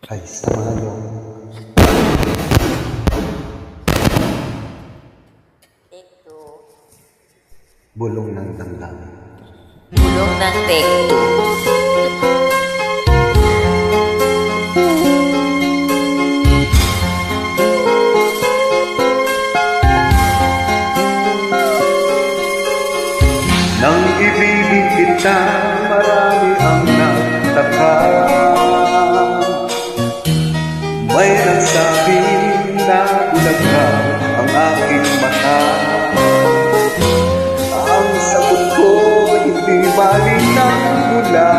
Ay samayong Tekto. bulong ng damdamin. Bulong ng tekto. Nang ibigin kita, marami ang nagtaka. May nagsabing na ulag ka ang aking mata. Ang sagot ko hindi balik ng mula.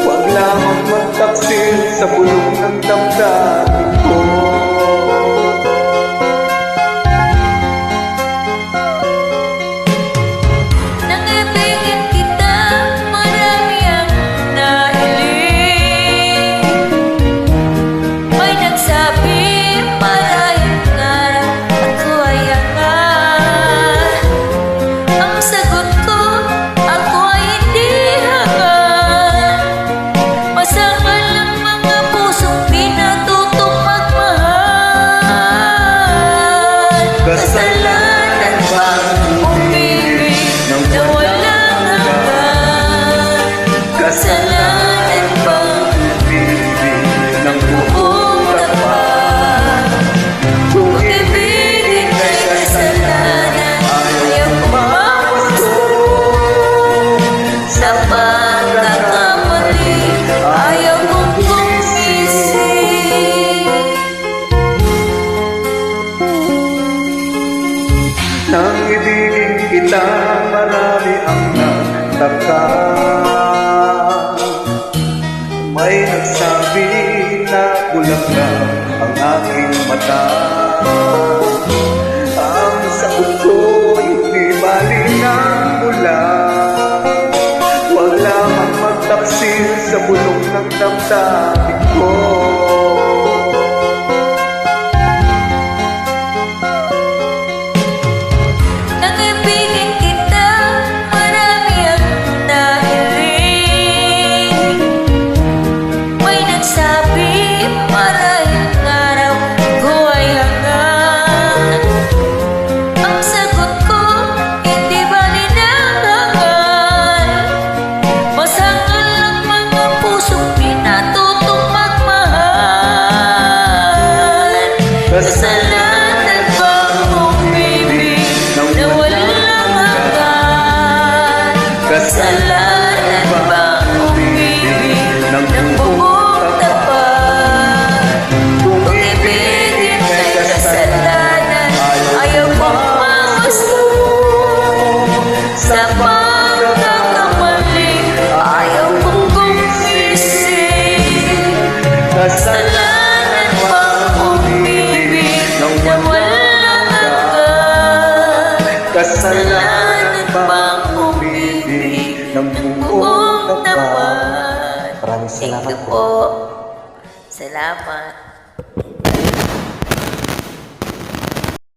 Huwag lamang magtaksil sa bulong ng damdamin ko. Nangibigin kita, marami ang nahiling. May nagsabi, maraming araw ako ay angat. Ang sagot ko, ako ay hindi hangad. Masangal ang mga pusong di natutong magmahal. Kasalanan bang umibig na walang hanggan? Kasalanan bang Ibig ng buong tapat? Kung ibigin kay kasalanan, ayaw kumawas sa pagkakamali, ayaw kong gumising. Nang ibigin kita, marami ang nagtaka. May nagsabi na kulang na ang aking mata. Ang sagot ko hindi bali ng mula. Huwag lamang magtaksil sa bulong ng damdamin ko. Nangibigin kita, marami ang nahiling. May nagsabi, maraming araw ko ay hangad. Ang sagot ko, hindi bali ng hangad. Masangal ang mga pusong di natutong magmahal. Kasalanan bang umibig na walang hanggan? Kasalanan bang umibig ng buong tapat? Kung ibigin kay kasalanan, ayaw kong magusto. Sa pagkakamali, ayaw kong gumising. Kasalanan bang umibig na walang hanggan? Kasalanan bang umibig ng buong buong tapat? tapat? Maraming salamat Thank you po. Salamat.